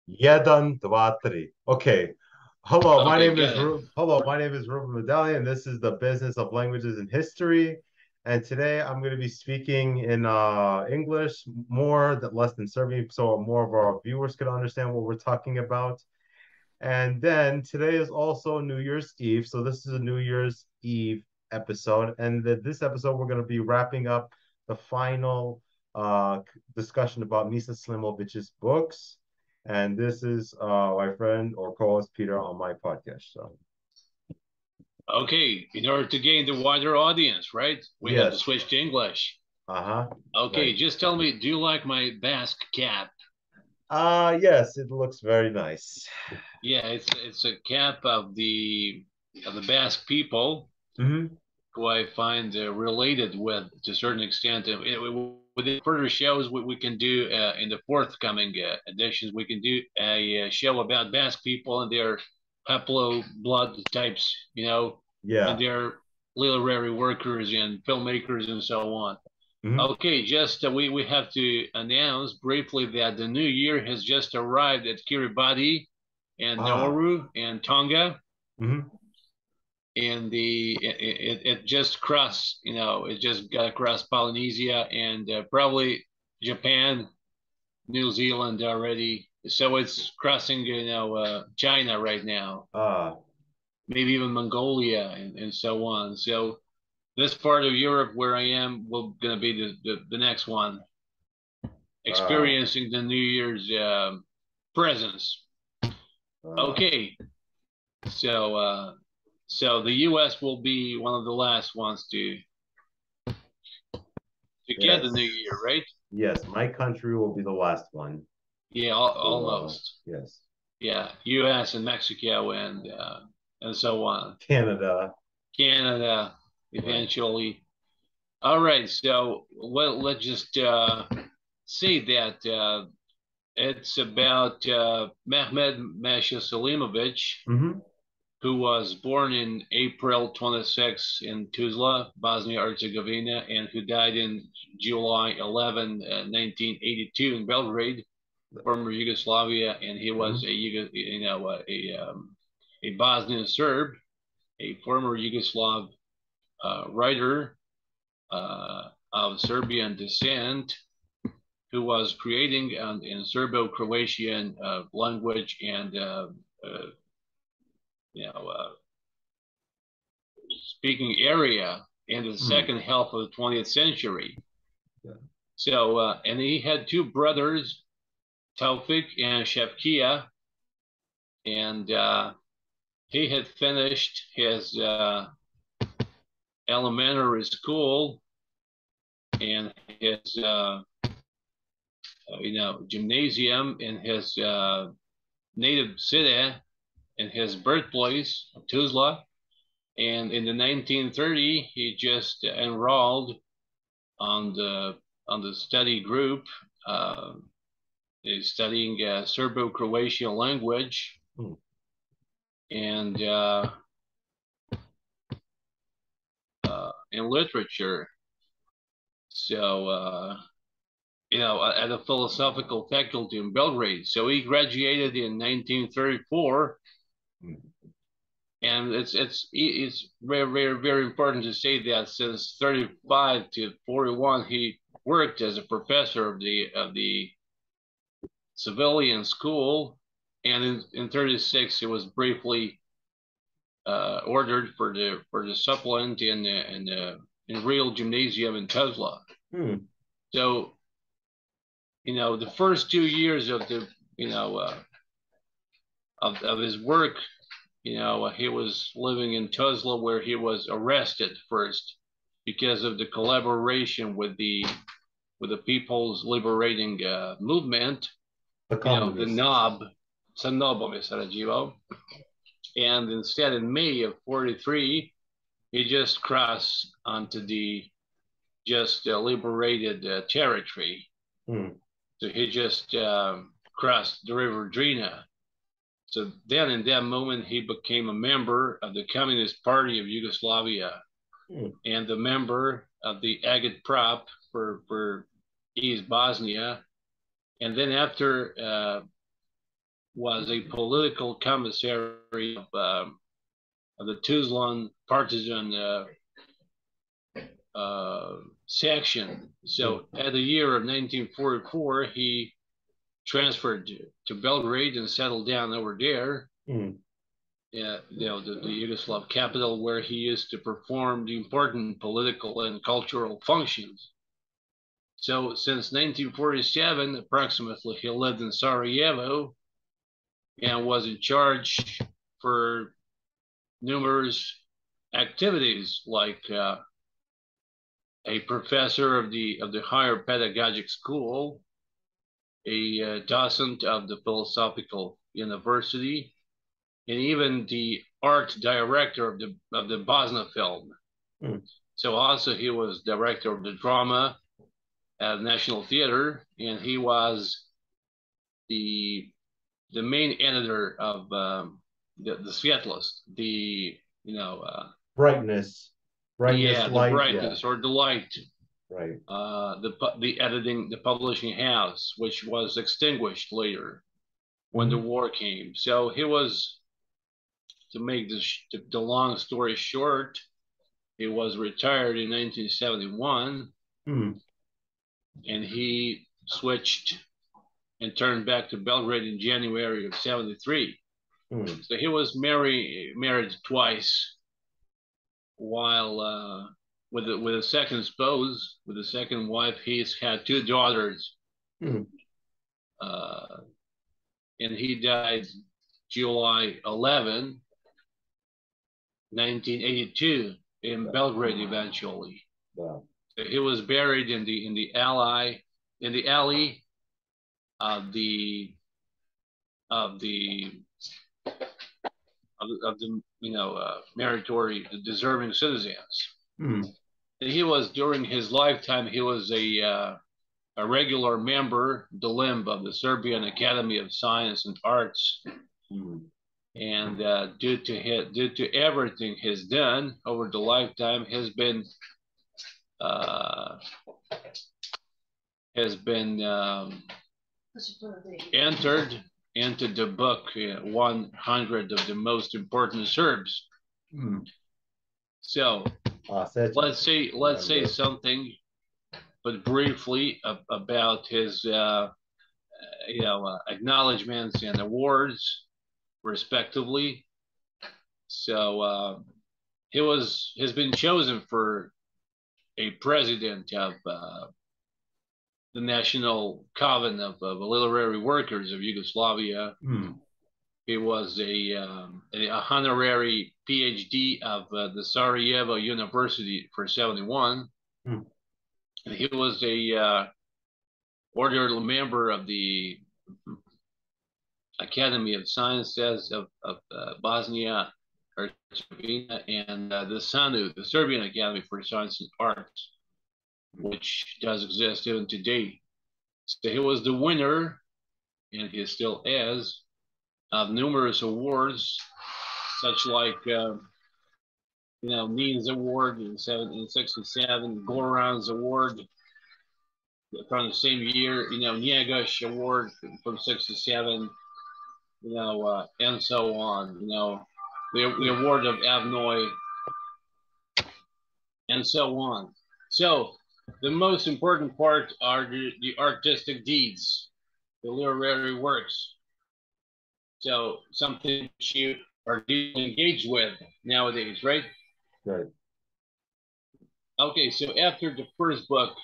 Jedan, dva, tri. Okay. Hello, my Okay, name is got it. Ruben Badalian. This is the Business of Languages and History. And today I'm going to be speaking in English more than less than Serbian, so more of our viewers could understand what we're talking about. And then today is also New Year's Eve, so this is a New Year's Eve episode. And this episode we're going to be wrapping up the final discussion about Mesa Slimovic's books. And this is my friend or co-host Peter on my podcast. So Okay, in order to gain the wider audience, right? We have to yes, switch to English. uh-huh, Okay, right. just tell me, do you like my Basque cap? Yes, it looks very nice. Yeah, it's a cap of the Basque people Hmm. who I find related with to a certain extent. With the further shows we can do in the forthcoming editions, we can do a show about Basque people and their haplo blood types, and Yeah. their literary workers and filmmakers and so on. Hmm. Okay, just we have to announce briefly that the new year has just arrived at Kiribati and Ah. Nauru and Tonga, Hmm. and it just crossed, it just got across Polynesia and probably Japan, New Zealand already. So it's crossing, China right now, Ah. maybe even Mongolia and so on. So this part of Europe where I am will gonna be the next one, Ah. experiencing the New Year's presence. Ah. Okay, so so the U.S. will be one of the last ones to get the Yes. New Year, right? Yes, my country will be the last one. Yeah, So, almost. yes, Yeah, U.S. and Mexico and so on. Canada, Canada right? eventually. All right, so let's just say that it's about Mehmed Mesa Selimovic, Hmm. who was born in April 26 in Tuzla, Bosnia Herzegovina, and who died in July 11, 1982 in Belgrade, former Yugoslavia, and he was Hmm. a Bosnian Serb, a former Yugoslav writer of Serbian descent, who was creating in Serbo-Croatian language and uh, you know speaking area in the Hmm. second half of the 20th century. Yeah. So and he had two brothers, Taufik and Shevkia, and he had finished his elementary school and his gymnasium in his native city, in his birthplace, Tuzla. And in the 1930, he just enrolled on the study group, uh, is studying Serbo-Croatian language Hmm. and in literature. So at the philosophical faculty in Belgrade. So he graduated in 1934, Hmm. and it's very very very important to say that since 35 to 41 he worked as a professor of the civilian school, and in 36 he was briefly ordered for the supplement in real gymnasium in Tuzla. Hmm. So the first 2 years of the you know of his work, he was living in Tuzla where he was arrested first because of the collaboration with the People's Liberating Movement, The the communists. NOB, sa NOB-om je sarađivao. And instead, in May of 43, he just crossed onto the just liberated territory. Hmm. So he just crossed the river Drina. So then, in that moment, he became a member of the Communist Party of Yugoslavia Hmm. and a member of the Agitprop for East Bosnia. And then after was a political commissary of the Tuzlan partisan section. So at the year of 1944, he transferred to Belgrade and settled down over there. The Yugoslav capital, where he used to perform the important political and cultural functions. So since 1947, approximately, he lived in Sarajevo and was in charge for numerous activities, like a professor of the higher pedagogic school, a docent of the philosophical university, and even the art director of the Bosnia film. So also he was director of the drama at National Theater, and he was the main editor of the Svetlost, the brightness, yeah, light, the brightness, or the light. Right. The publishing house, which was extinguished later when the war came. So he was, to make the long story short, he was retired in 1971, and he switched and turned back to Belgrade in January of 73. So he was married twice, while with a second spouse, with a second wife, he's had two daughters. And he died July 11, 1982 in Belgrade eventually. Wow. He was buried in the alley of the meritorious, the deserving citizens. He was, during his lifetime, he was a regular member, the limb of the Serbian Academy of Science and Arts. And due to everything he's done over the lifetime, has been entered into the book 100 of the most important Serbs. So let's say something, but briefly, about his acknowledgments and awards, respectively. So he's been chosen for a president of the National Coven of Literary Workers of Yugoslavia. He was a honorary PhD of the Sarajevo University for 71. And he was a orderly member of the Academy of Sciences of Bosnia, Herzegovina, and the SANU, the Serbian Academy for Science and Arts, which does exist even today. So he was the winner, and he still is, of numerous awards, such like Neens Award in 1967, Goran's Award from the same year, Njegoš Award from 67, and so on, the award of Avnoy, and so on. So the most important part are the artistic deeds, the literary works. So something you are deeply engaged with nowadays, right? Right. Okay, so after the first book,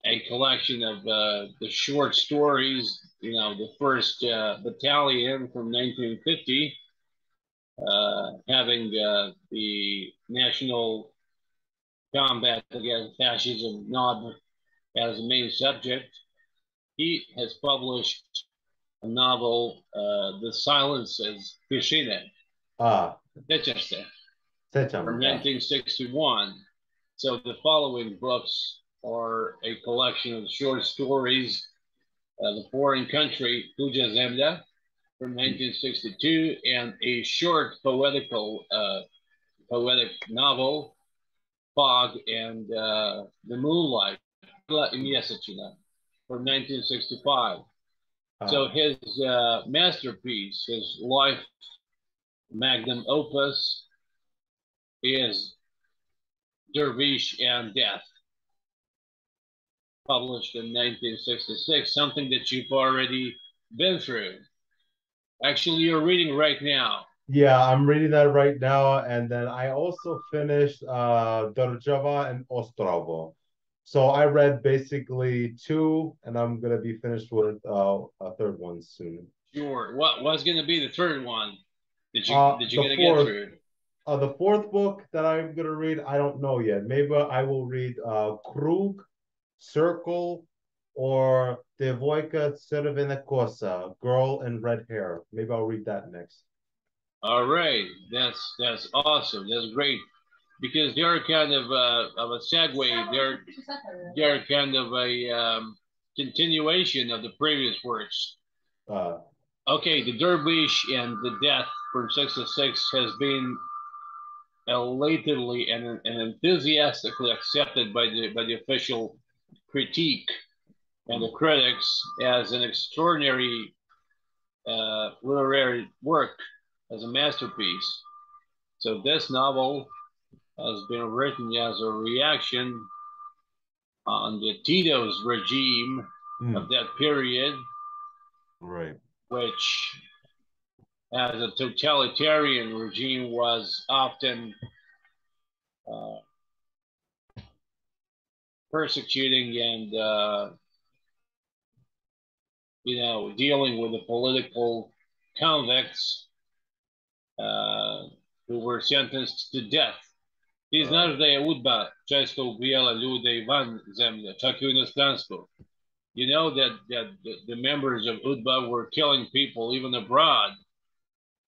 a collection of the short stories, the first battalion from 1950, having the national combat against fascism NOB as the main subject, he has published a novel, The Silence is Tishina, from 1961. So the following books are a collection of short stories, The Foreign Country, Tuđa Zemlja, from 1962, and a short poetic novel, Fog and the Moonlight, from 1965. Ah, So his masterpiece, his life magnum opus, is Dervish and Death, published in 1966, something that you've already been through. Actually, you're reading right now. yeah, I'm reading that right now, and then I also finished Dorjava and Ostrovo. So I read basically two, and I'm gonna be finished with a third one soon. Sure. What was going to be the third one that you're The going to get fourth, through? the fourth book that I'm gonna read, I don't know yet. Maybe I will read Krug, Circle, or Devojka Crvena Kosa, Girl in Red Hair. Maybe I'll read that next. All right, that's awesome. That's great because they're kind of a segue. They're kind of a continuation of the previous works. Uh, Okay, the Dervish and the Death from 6 to 6 has been elatedly and enthusiastically accepted by the official critique and the critics as an extraordinary literary work, as a masterpiece. So this novel has been written as a reaction on the Tito's regime of that period, right. which as a totalitarian regime was often uh, persecuting and dealing with the political convicts uh, who were sentenced to death. Ti znaš da je UDBA često ubijala ljude i van zemlje, čak i u inostranstvu. You know that the members of UDBA were killing people even abroad,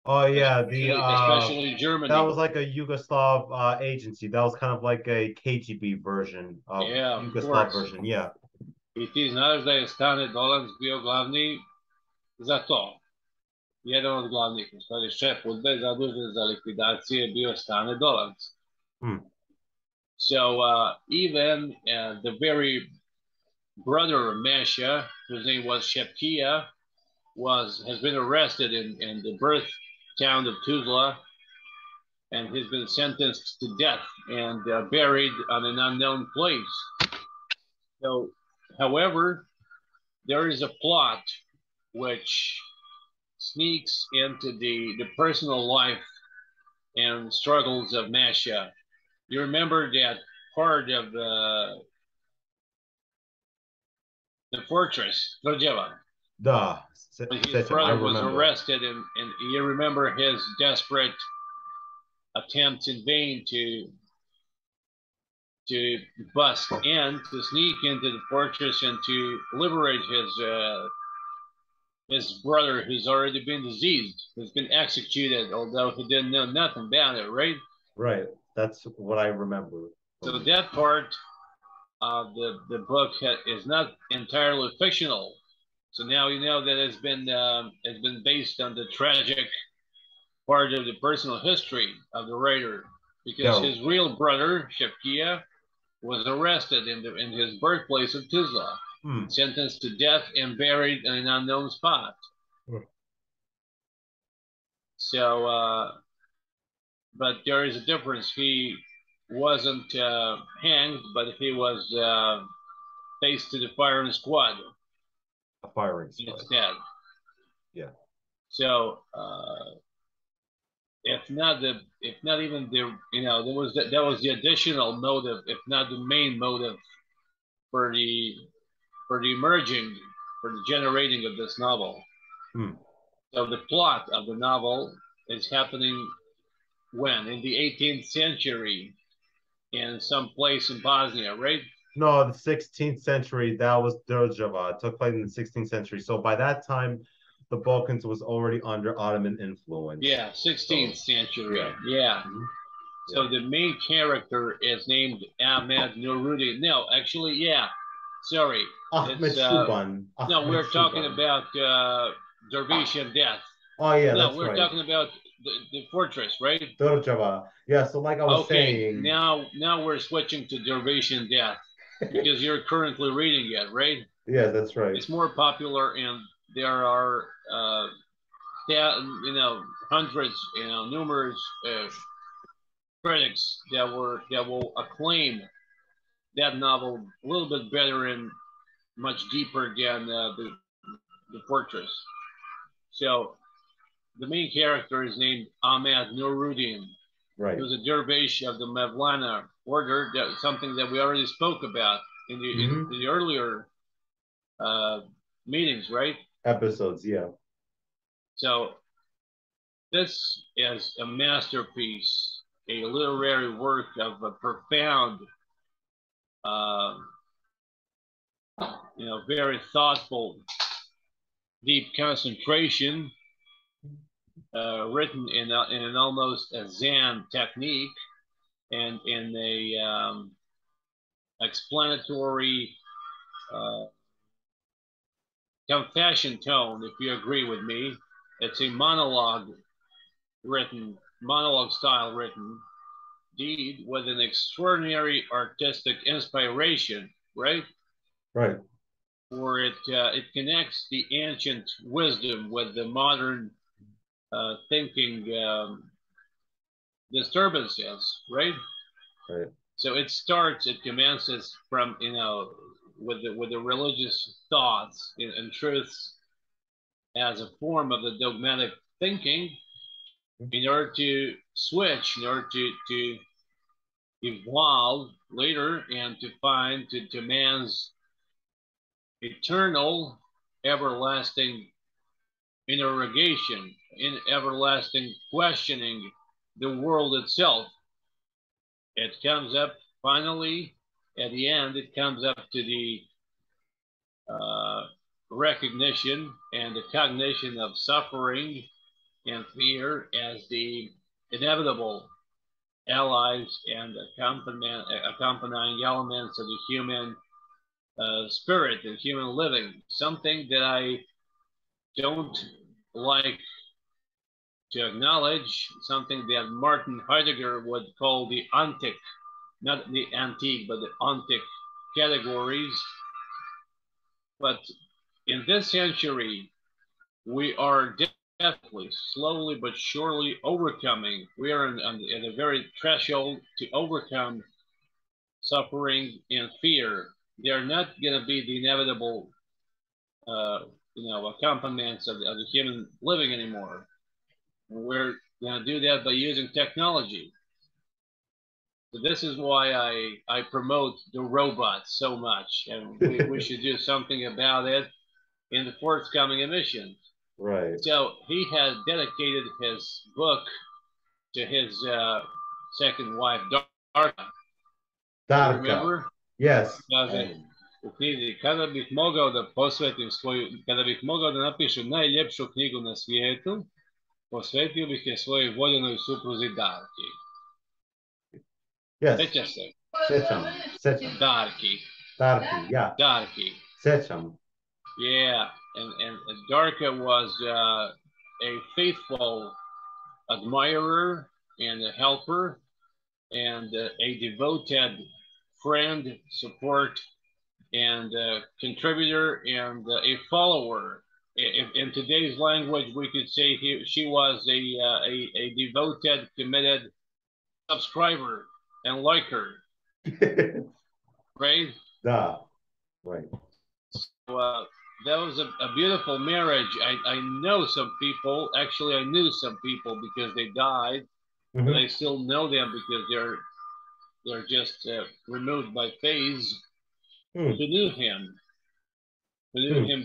Oh yeah, especially that Germany. was like a Yugoslav agency. That was kind of like a KGB version of Yeah, of Yugoslav course. version. Yeah. I ti znaš da je Stane Dolanc bio glavni za to. Jedan od glavnih, u stvari šef UDBA zadužen za likvidacije bio Stane Dolanc. So even the very brother of Masha, whose name was Shepkia, has been arrested in the birth town of Tuzla, and he's been sentenced to death and buried on an unknown place. So, however, there is a plot which sneaks into the personal life and struggles of Masha. You remember that part of the fortress, Vrjeva, Duh. when his Sesam, I brother was remember. arrested, and you remember his desperate attempts in vain to bust in, to sneak into the fortress and to liberate his brother, who's already been diseased, who's been executed, although he didn't know nothing about it, right? Right. That's what I remember. So that part of the book is not entirely fictional. So now you know that it's been based on the tragic part of the personal history of the writer, because his real brother Shepkia was arrested in his birthplace of Tuzla, sentenced to death and buried in an unknown spot. So, but there is a difference. He wasn't hanged, but he was faced to the firing squad. A firing squad. Instead. Yeah. So, if not even the, that was the additional motive, if not the main motive for the emerging, for the generating of this novel. So the plot of the novel is happening when? In the 18th century, in some place in Bosnia, right? No, the 16th century, that was Drjava. It took place in the 16th century. So by that time, the Balkans was already under Ottoman influence. Yeah, 16th century. Yeah. So the main character is named Ahmed Nurudi. No, actually, yeah. Sorry. Ahmed Shuban. No, we're talking about Dervish and Death. Oh, yeah, no, that's we're talking about the fortress, right? Drjava. Yeah, so like I was saying. Now we're switching to Dervish and Death because you're currently reading it, right? Yeah, that's right. It's more popular in there are hundreds, numerous critics that will acclaim that novel a little bit better and much deeper than the Fortress. So the main character is named Ahmed Nuruddin. Right. He was a dervish of the Mevlana order, something that we already spoke about in the earlier meetings, right? Episodes, yeah. So this is a masterpiece, a literary work of a profound, very thoughtful, deep concentration, written in an almost a Zen technique and in a explanatory confession tone, if you agree with me. It's a monologue style written deed with an extraordinary artistic inspiration, right? Right. Where it connects the ancient wisdom with the modern thinking disturbances, right? Right. So it commences from, with the religious thoughts and truths as a form of the dogmatic thinking in order to switch, in order to evolve later and to man's eternal, everlasting interrogation, in everlasting questioning the world itself. It comes up finally at the end. It comes up to the recognition and the cognition of suffering and fear as the inevitable allies and accompanying elements of the human spirit and human living. Something that I don't like to acknowledge, something that Martin Heidegger would call the ontic, not the antique, but the ontic categories. But in this century, we are definitely, slowly but surely overcoming. We are at a very threshold to overcome suffering and fear. They are not going to be the inevitable, accompaniments of the human living anymore. We're going to do that by using technology. So this is why I promote the robots so much, and we should do something about it in the forthcoming emissions. Right. So he has dedicated his book to his second wife, Darka. Darka. Remember? Yes. U knjizi, kada bih mogao da napišem najljepšu knjigu na svijetu, posvetio bih je svojoj voljenoj supruzi Darki. Yes. Sećaš se? Sećam. Darki. Yeah. Darki. Sećam. Yeah, and Darka was a faithful admirer and a helper and a devoted friend, support, and contributor and a follower. In today's language, we could say she was a devoted, committed subscriber and liker. Right? Yeah. Right. So that was a beautiful marriage. I know some people. Actually, I knew some people because they died, but I still know them because they're just removed by phase. Who knew him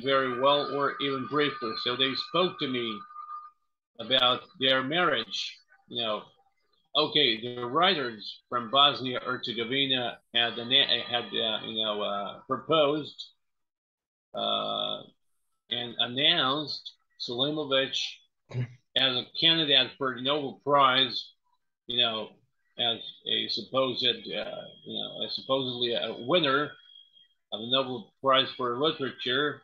very well or even briefly. So they spoke to me about their marriage. Okay, the writers from Bosnia Herzegovina had proposed and announced Selimovic as a candidate for the Nobel Prize, as a supposedly a winner of the Nobel Prize for Literature,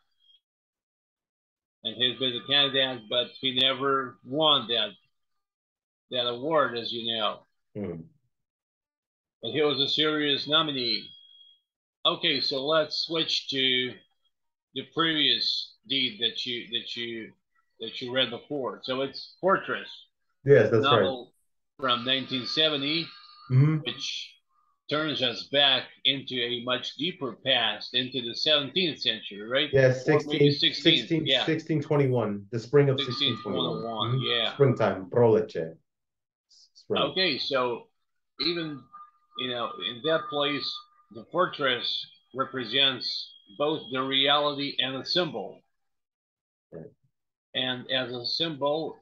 and he's been a candidate, but he never won that award, as you know. But he was a serious nominee. Okay, so let's switch to the previous deed that you read before. So it's Fortress, Yes, a that's right. novel from 1970, Hmm. which turns us back into a much deeper past, into the 17th century, right? Yeah, Or maybe 16th. 16, Yeah, 1621, the spring of 1621. 1621. Hmm. Yeah. Springtime, proleće, spring. Okay, so even in that place, the fortress represents both the reality and a symbol. Right. And as a symbol,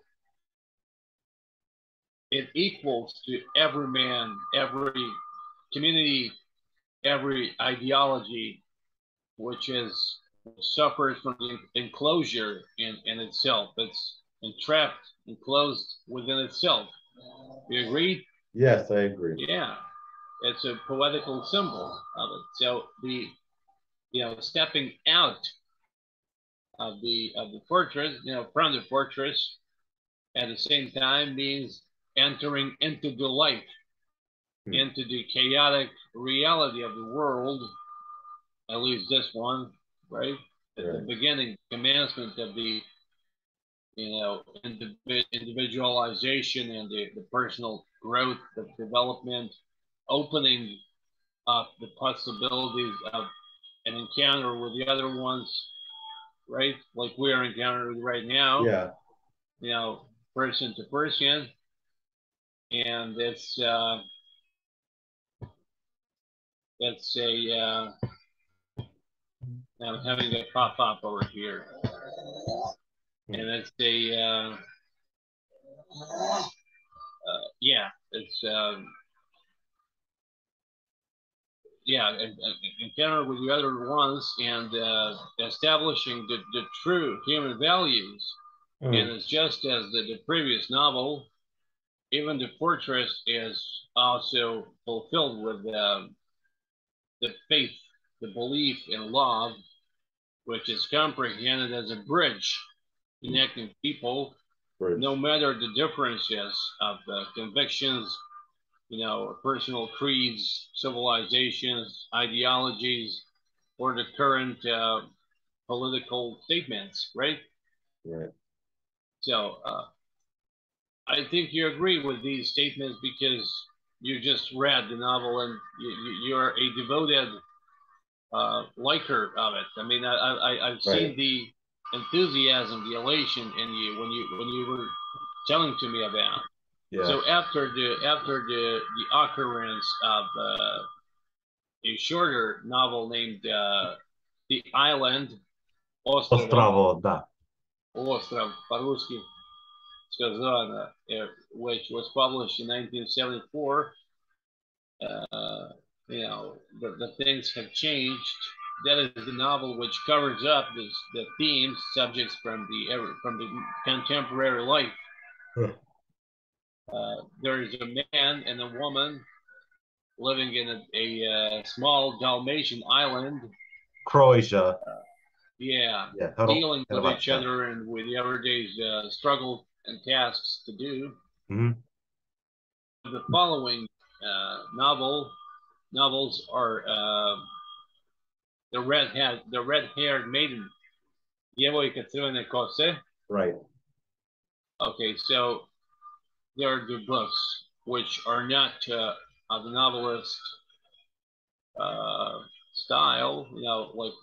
it equals to every man, every community, every ideology, which is suffers from the enclosure in itself. It's entrapped, enclosed within itself. You agree? Yes, I agree. Yeah, it's a poetical symbol of it. So the stepping out of the fortress, from the fortress, at the same time means entering into the light, into the chaotic reality of the world, at least this one, right? At the beginning, commencement of the, individualization and the personal growth, the development, opening up the possibilities of an encounter with the other ones, right? Like we are encountering right now, Yeah. Person to person. And it's a, I'm having a pop up over here. And it's a, yeah, it's, yeah, encounter with the other ones and establishing the true human values. And it's just as the previous novel, even the fortress is also fulfilled with the faith, the belief in love, which is comprehended as a bridge connecting people, no matter the differences of convictions, personal creeds, civilizations, ideologies, or the current political statements, right? Right. So I think you agree with these statements because you just read the novel and you're a devoted liker of it. I mean, I've seen the enthusiasm, the elation in you when you were telling to me about. Yeah. So after the occurrence of a shorter novel named The Island, Ostravo, da. Остров, по-русски сказано, which was published in 1974, the things have changed. That is the novel which covers up the themes, subjects from the contemporary life. There is a man and a woman living in a small Dalmatian island. Croatia. Yeah, dealing with each other and with the everyday struggle and tasks to do. Mm-hmm. The following novels are the red-haired maiden, Девойка Crvene kose. Right. Okay, so there are the books which are not of the novelist style, like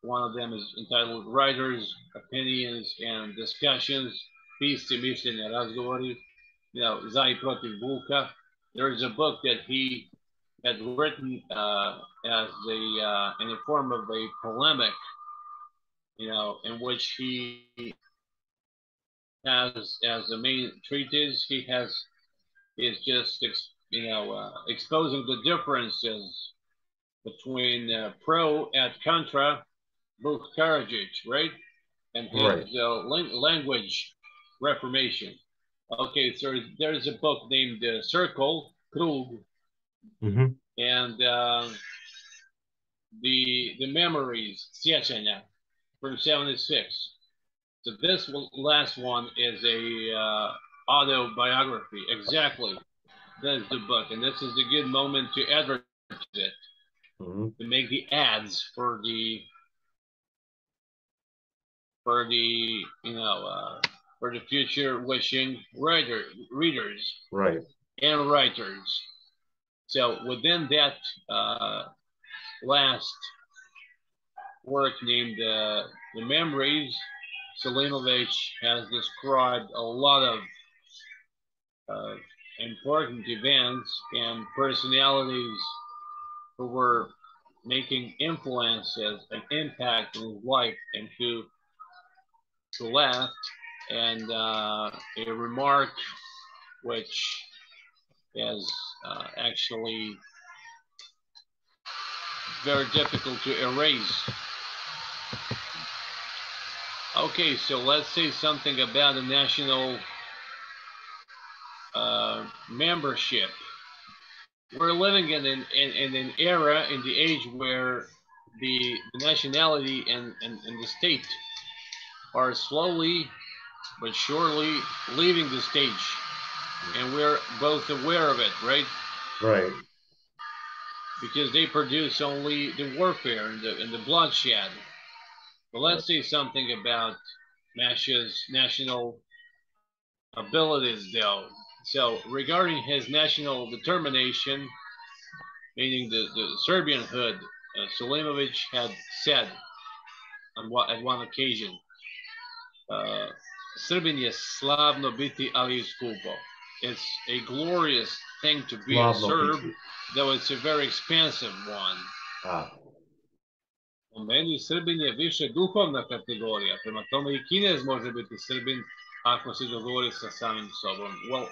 one of them is entitled Writers, Opinions, and Discussions, Pisci, Mišljenja, Razgovori, Za I protiv Vuka. There is a book that he had written as in the form of a polemic, in which he has as the main treatise, is just exposing the differences between pro and contra Vuk Karadzic, right? And his language reformation. Okay, so there's a book named Circle, Krug, and the Memories, Siećanja, from 76. So this last one is a autobiography. Exactly. That is the book. And this is a good moment to advertise it, to make the ads for the for the for the future wishing readers Right. and writers. So within that last work named The Memories, Selimovic has described a lot of uh, important events and personalities who were making influences and impact in his life and who left. And a remark which is actually very difficult to erase. Okay, so let's say something about the national membership. We're living in an era, in the age where the nationality and the state are slowly but surely leaving the stage. And we're both aware of it, right? Right. Because they produce only the warfare and the bloodshed. But let's say something about Masha's national abilities, though. So, regarding his national determination, meaning the Serbianhood, Selimovic had said at one occasion, Srbin je slavno biti, ali je skupo. It's a glorious thing to be a Serb, though it's a very expensive one. Po meni Srbin je više duhovna kategorija, prema tome i Kinez može biti Srbin ako se dogovori sa samim sobom. Well,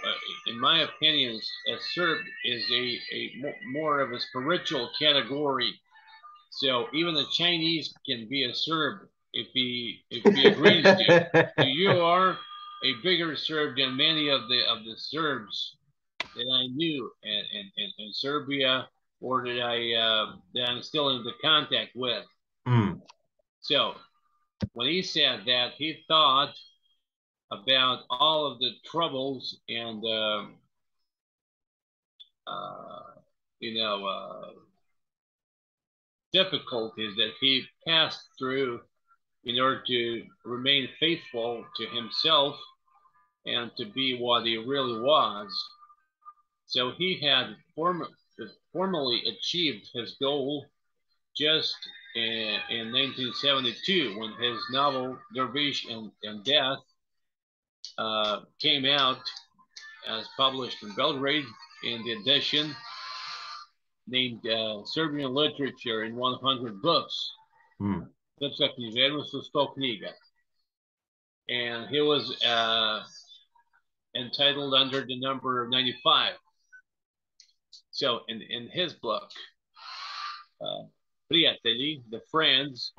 in my opinion, a Serb is a more of a spiritual category. So even a Chinese can be a Serb if he agrees to. So you are a bigger Serb than many of the Serbs that I knew in Serbia, or that I'm still in the contact with. So when he said that, he thought about all of the troubles and difficulties that he passed through in order to remain faithful to himself and to be what he really was. So he had formally achieved his goal just in 1972 when his novel Dervis and Death came out as published in Belgrade in the edition named Serbian Literature in 100 Books. Srpska književnost u 100 knjiga. And he was entitled under the number 95. So in his book, Prijatelji, the friends,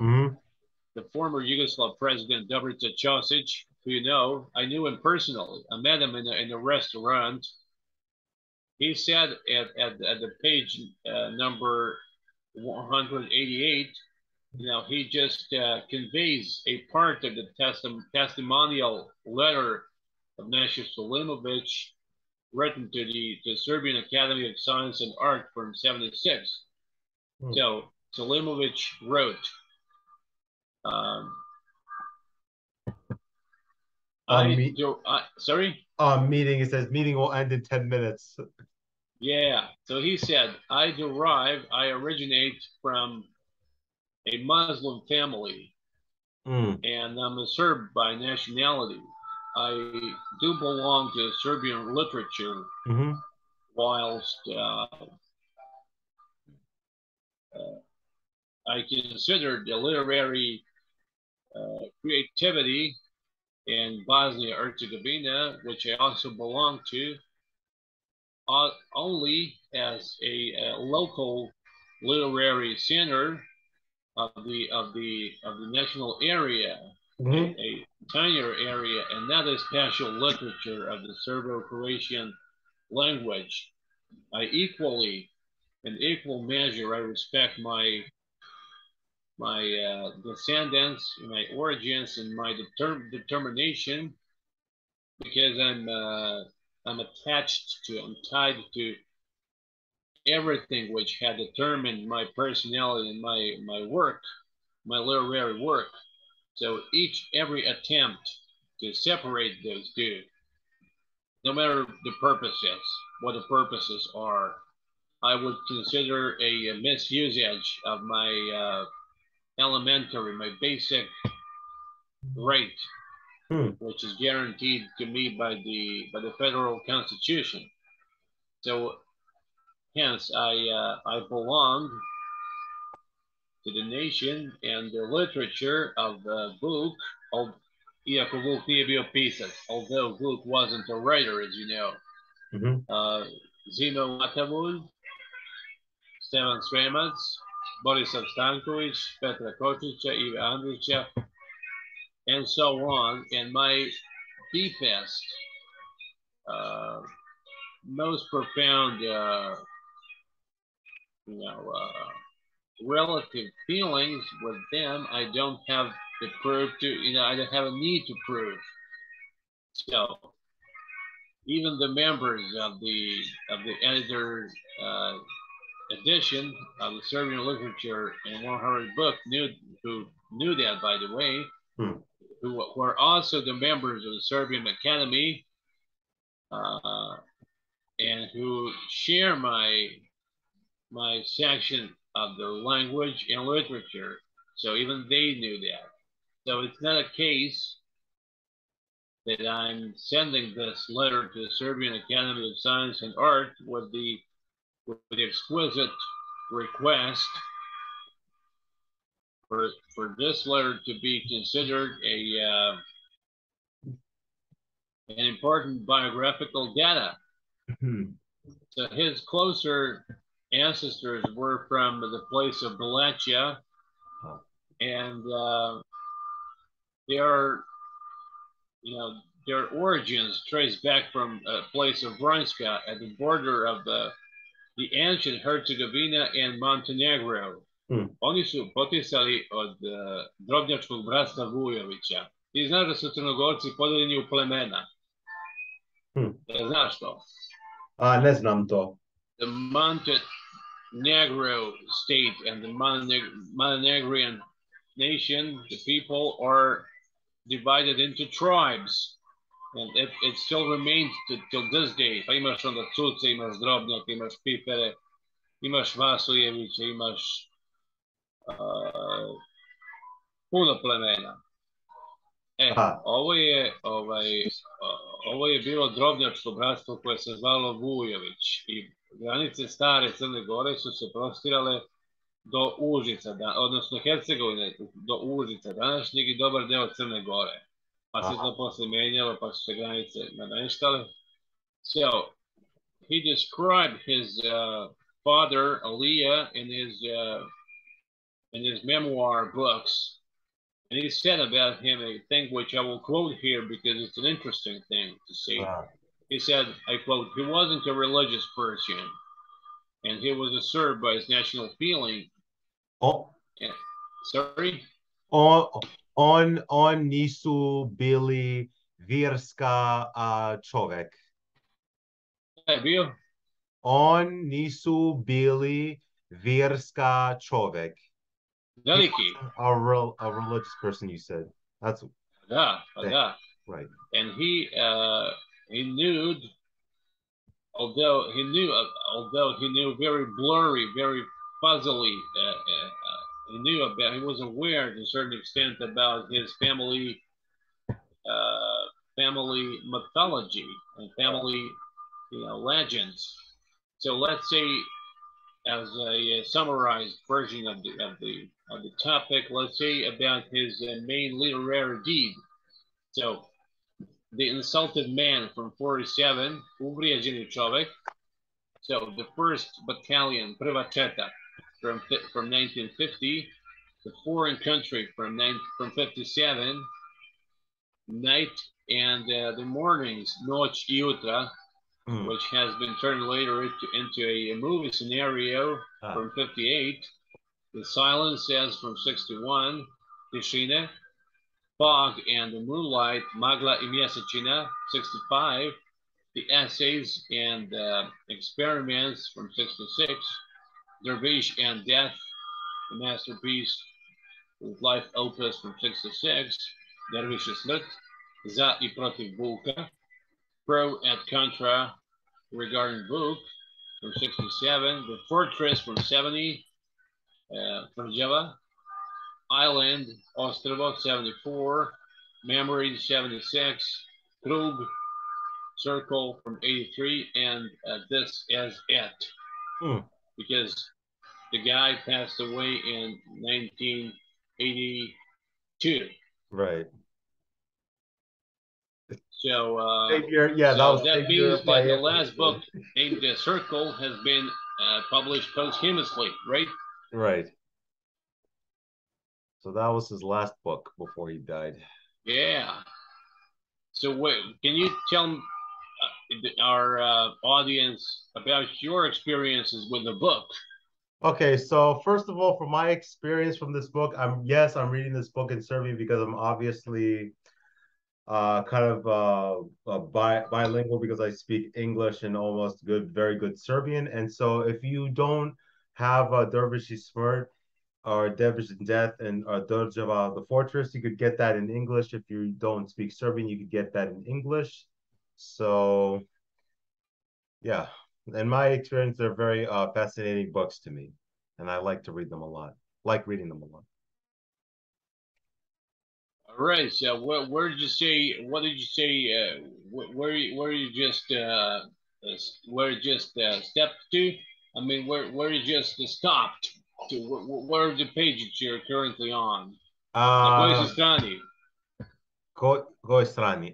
the former Yugoslav president Dobrica Ćosić, who you know, I knew him personally. I met him in a restaurant. He said at the page number 188, he just conveys a part of the testimonial letter of Mesa Selimovic written to the Serbian Academy of Science and Art from '76. So Selimovic wrote, sorry? Meeting, it says meeting will end in 10 minutes. Yeah, so he said, I originate from a Muslim family, and I'm a Serb by nationality. I do belong to Serbian literature, whilst I consider the literary creativity in Bosnia-Herzegovina, which I also belong to, only as a local literary center of the national area, a tinier area, and not a special literature of the Serbo-Croatian language. I equally, in equal measure, I respect my descendants, my origins, and my determination, because I'm attached to, I'm tied to everything which had determined my personality and my work, my literary work. So every attempt to separate those two, no matter the purposes, what the purposes are, I would consider a misusage of my elementary, my basic right, which is guaranteed to me by the federal constitution. So hence I belong to the nation and the literature of the book of Iako Vuk nije bio pisac, although Vuk wasn't a writer, as you know. Zino Latavulj, Stevan Sremac, Borisav Stankovic, Petra Kočića, Ive Andrića, and so on. And my deepest, most profound, relative feelings with them, I don't have to prove to, I don't have a need to prove. So even the members of the editor edition of the Serbian literature in 100 book who knew that, by the way, who were also the members of the Serbian Academy, and who share my section of the language and literature. So even they knew that. So it's not a case that I'm sending this letter to the Serbian Academy of Science and Art with the exquisite request for this letter to be considered an important biographical data. So his closer ancestors were from the place of Balatia, and their origins trace back from a place of Vranjska at the border of the ancient Herzegovina and Montenegro. Oni su potisali od drobnjačkog bratstva Vujovića. Ti znaš da su Crnogorci podeljeni u plemena. Znaš to? Ne znam to. The Montenegro state and the Montenegrin nation, the people are divided into tribes. And it still remains till this day. Pa imaš onda Cuce, imaš Drobnjak, imaš Pipere, imaš Vasujevića, imaš puno plemena. Ovo je bilo drobnjačko bratstvo koje se zvalo Vujović i granice stare Crne Gore su se prostirale do Užica, odnosno Hercegovine do Užica današnjeg i dobar deo Crne Gore. Pa se to posle menjalo, pa su se granice nameštale. So, he described his father, Aliyah, in his memoir books. And he said about him a thing which I will quote here because it's an interesting thing to say. He said, I quote, he wasn't a religious person, and he was a Serb by his national feeling. Sorry? On nisu bili vjerska čovek. On nisu bili vjerska čovek. Veliki. A religious person, you said. That's right. And he knew, although he knew very blurry, very fuzzily, he was aware to a certain extent about his family mythology and family legends. So let's say, as a summarized version of the topic, let's say about his main literary deed. So, The Insulted Man from 47, Uvrijeđeni čovek. So, the 1st Battalion, Prva četa, from 1950, The Foreign Country from 57, Night and the Mornings, Noć I jutra, which has been turned later into a movie scenario from 58, The Silence says from 61, Tišine, Fog and the Moonlight, Magla I Mjesečina, 65, The Essays and Experiments from 66, Dervish and Death, the masterpiece with Life Opus from 66, Dervis smrt, Za I protiv Vuka, Pro et Contra regarding Vuk from 67, The Fortress from 70, Tvrđava, Island, Ostrovo 74, Memories 76, Krug, Circle from 83, and This Is It. Because the guy passed away in 1982. Right. So, that means that the last book named The Circle has been published posthumously, right? Right. So that was his last book before he died. Yeah. So can you tell our audience about your experiences with the book? Okay, so first of all, from my experience from this book, I'm reading this book in Serbian because I'm obviously bilingual because I speak English and almost very good Serbian. And so if you don't have Dervish smrt or Dervish in Death and Dorjava, the Fortress, you could get that in English. If you don't speak Serbian, you could get that in English. So yeah, in my experience, they're very fascinating books to me, and I like to read them a lot. Like reading them a lot. All right. So where did you say? What did you say? Where you just stepped to? I mean, where you just stopped to? Where are the pages you're currently on? Na kojoj si strani? Kojoj strani?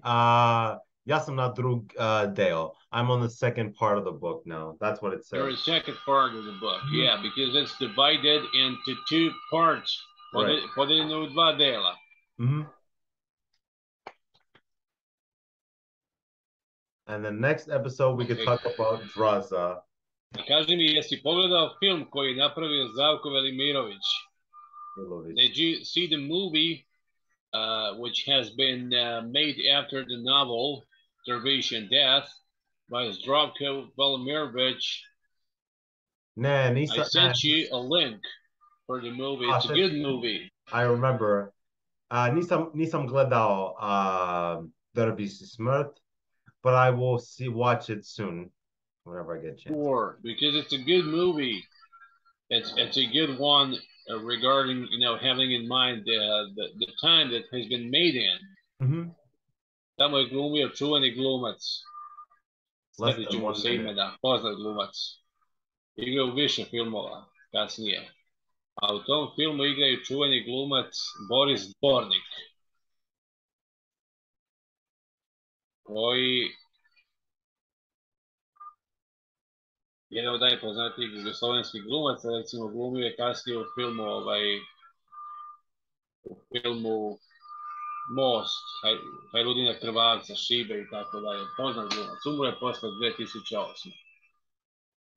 Ja sam na drug deo. I'm on the second part of the book now. That's what it says. You're the second part of the book, yeah, because it's divided into two parts. Right. Podeljeno u dva dela. And the next episode we could talk about Draza. Kaži mi, jesi pogledao film koji je napravio Zdravko Velimirović? Did you see the movie which has been made after the novel Dervish and Death by Zdravko Velimirović? I sent you a link for the movie. It's a good movie. I remember. Nisam gledao Dervis smrt, but I will watch it soon whenever I get a chance. Sure, because it's a good movie. It's a good one regarding having in mind the time that has been made in. Tamo je glumio čuveni glumac. Sjetit ću mu se imena, poznat glumac. Igrao u više filmova kasnije. A u tom filmu igra i čuveni glumac Boris Dvornik, koji jedan od najpoznatijih jugoslovenskih glumaca, recimo glumio je kasnije u filmu Most, Hajrudina Krvavca, Šibe i tako dalje. Poznat glumac, umro je posle 2008.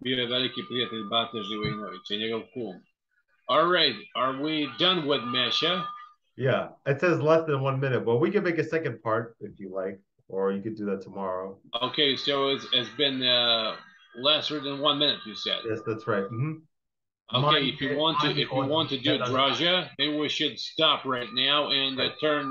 Bio je veliki prijatelj Bate Živojinovića, njegov kum. All right, are we done with Mesha? Yeah, it says less than 1 minute, but we can make a second part if you like, or you could do that tomorrow. Okay, so it's been lesser than 1 minute, you said. Yes, that's right. Okay, if you want to do Draja, then we should stop right now and turn